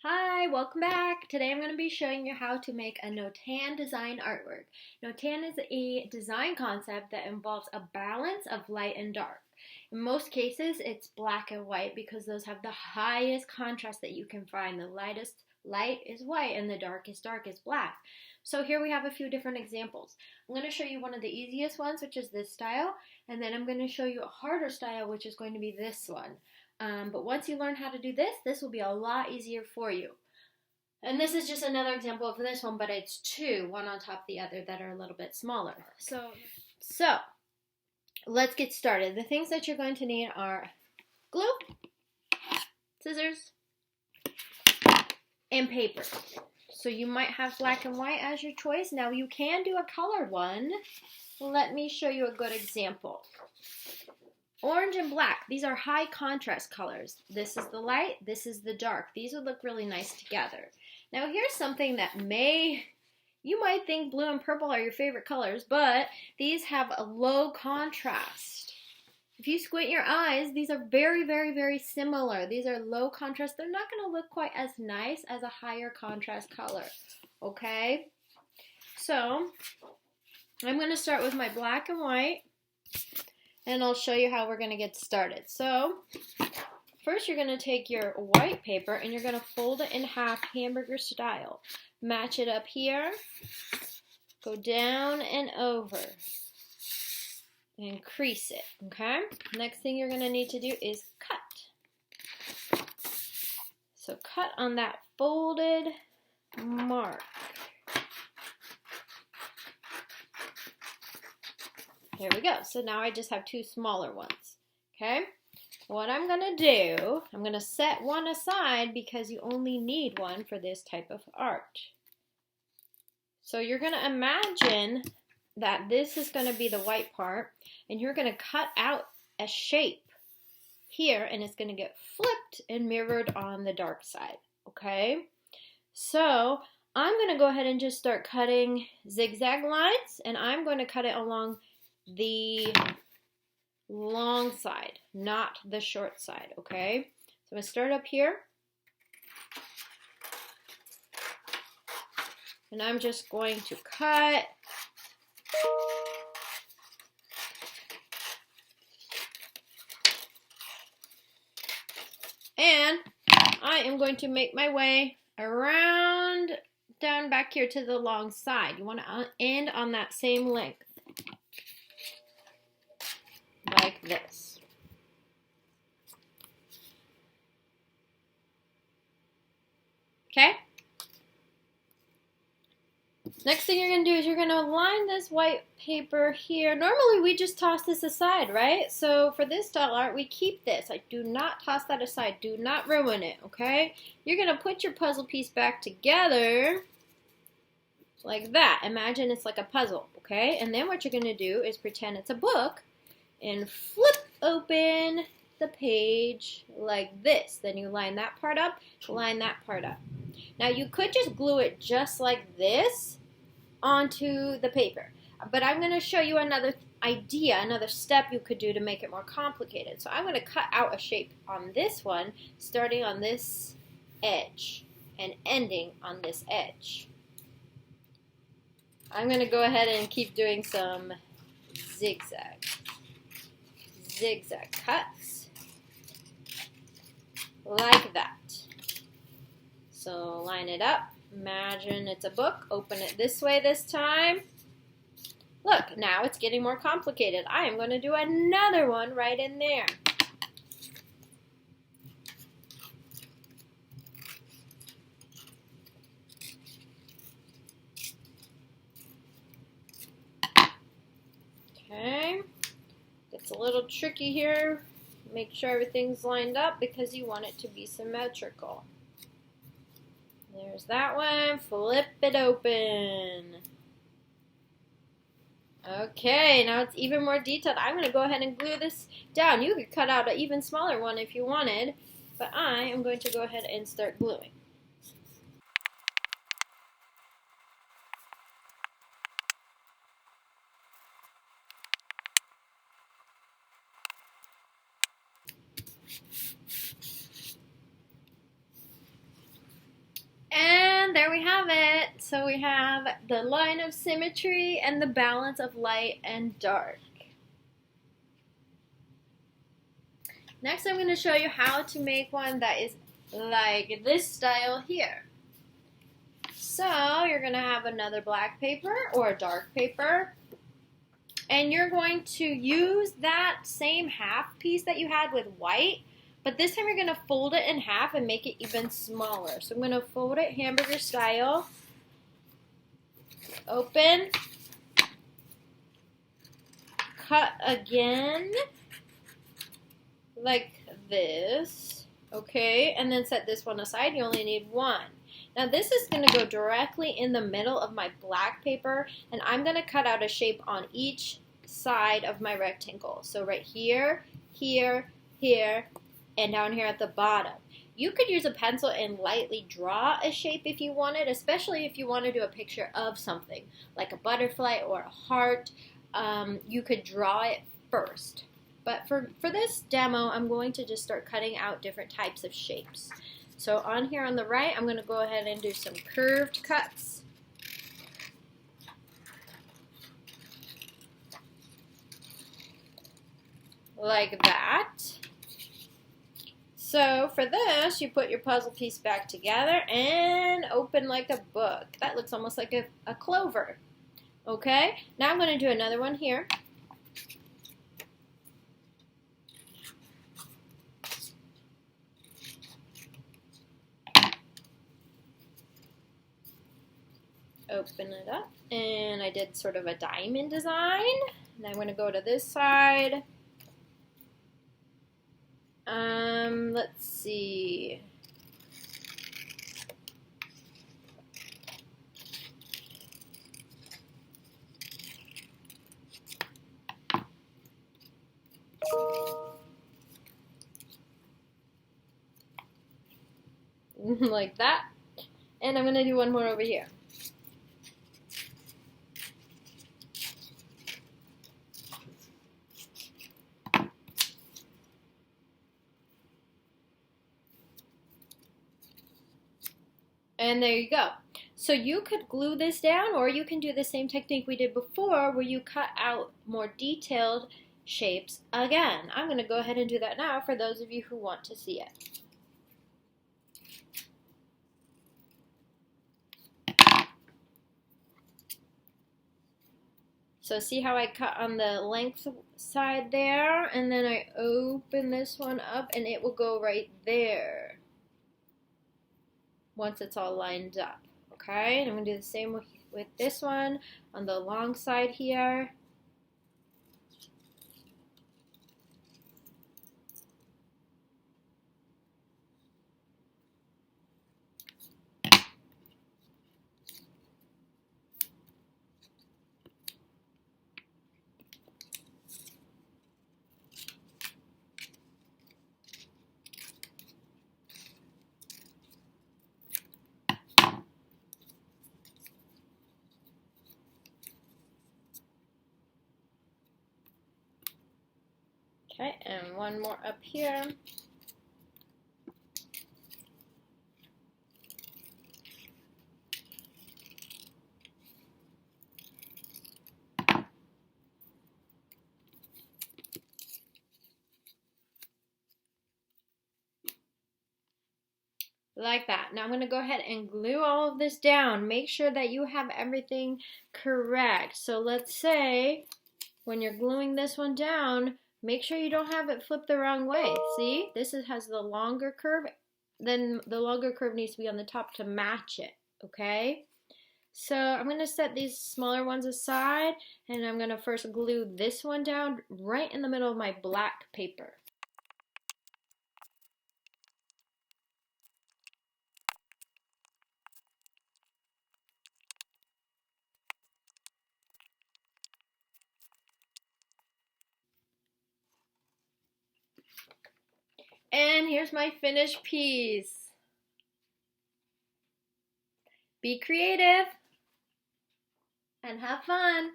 Hi, welcome back. Today I'm going to be showing you how to make a Notan design artwork. Notan is a design concept that involves a balance of light and dark. In most cases, it's black and white because those have the highest contrast that you can find. The lightest light is white and the darkest dark is black. So here we have a few different examples. I'm going to show you one of the easiest ones, which is this style, and then I'm going to show you a harder style, which is going to be this one. But once you learn how to do this will be a lot easier for you. And this is just another example of this one, but it's two, one on top of the other, that are a little bit smaller. So let's get started. The things that you're going to need are glue, scissors, and paper. So you might have black and white as your choice. Now you can do a colored one. Let me show you a good example. Orange and black, these are high contrast colors. This is the light, this is the dark. These would look really nice together. Now here's something that you might think blue and purple are your favorite colors, but these have a low contrast. If you squint your eyes, these are very, very, very similar. These are low contrast. They're not going to look quite as nice as a higher contrast color, okay? So I'm going to start with my black and white, and I'll show you how we're going to get started. So first you're going to take your white paper and you're going to fold it in half, hamburger style. Match it up here, go down and over, and crease it, okay? Next thing you're going to need to do is cut. So cut on that folded mark. There we go. So now I just have two smaller ones, okay? What I'm going to do, I'm going to set one aside because you only need one for this type of art. So you're going to imagine that this is going to be the white part, and you're going to cut out a shape here, and it's going to get flipped and mirrored on the dark side, okay? So I'm going to go ahead and just start cutting zigzag lines, and I'm going to cut it along the long side, not the short side, okay? So I'm going to start up here, and I'm just going to cut. And I am going to make my way around down back here to the long side. You want to end on that same length, like this. Okay? Next thing you're going to do is you're going to line this white paper here. Normally we just toss this aside, right? So for this style art, we keep this. I do not toss that aside. Do not ruin it, okay? You're going to put your puzzle piece back together like that. Imagine it's like a puzzle, okay? And then what you're going to do is pretend it's a book and flip open the page like this. Then you line that part up, line that part up. Now you could just glue it just like this onto the paper, but I'm going to show you another idea, another step you could do to make it more complicated. So I'm going to cut out a shape on this one, starting on this edge and ending on this edge. I'm going to go ahead and keep doing some zigzag cuts like that. So line it up. Imagine it's a book. Open it this way this time. Look, now it's getting more complicated. I am going to do another one right in there. Okay. It's a little tricky here. Make sure everything's lined up because you want it to be symmetrical. There's that one. Flip it open. Okay, now it's even more detailed. I'm going to go ahead and glue this down. You could cut out an even smaller one if you wanted, but I am going to go ahead and start gluing. And there we have it. So we have the line of symmetry and the balance of light and dark. Next, I'm going to show you how to make one that is like this style here. So you're going to have another black paper or a dark paper, and you're going to use that same half piece that you had with white, but this time you're going to fold it in half and make it even smaller. So I'm going to fold it hamburger style, open, cut again like this, okay, and then set this one aside. You only need one. Now this is going to go directly in the middle of my black paper, and I'm going to cut out a shape on each side of my rectangle. So right here, here, here, and down here at the bottom. You could use a pencil and lightly draw a shape if you wanted, especially if you want to do a picture of something, like a butterfly or a heart. You could draw it first. But for this demo, I'm going to just start cutting out different types of shapes. So on here on the right, I'm going to go ahead and do some curved cuts. Like that. So for this, you put your puzzle piece back together and open like a book. That looks almost like a clover. Okay, now I'm going to do another one here. Open it up, and I did sort of a diamond design. And I'm going to go to this side. Let's see. Like that. And I'm going to do one more over here. And there you go. So you could glue this down, or you can do the same technique we did before where you cut out more detailed shapes again. I'm going to go ahead and do that now for those of you who want to see it. So see how I cut on the length side there, and then I open this one up and it will go right there once it's all lined up. Okay, and I'm going to do the same with this one on the long side here. Okay, and one more up here. Like that. Now I'm going to go ahead and glue all of this down. Make sure that you have everything correct. So let's say when you're gluing this one down, make sure you don't have it flipped the wrong way. See, this has the longer curve. Then the longer curve needs to be on the top to match it, okay? So I'm going to set these smaller ones aside, and I'm going to first glue this one down right in the middle of my black paper. And here's my finished piece. Be creative and have fun.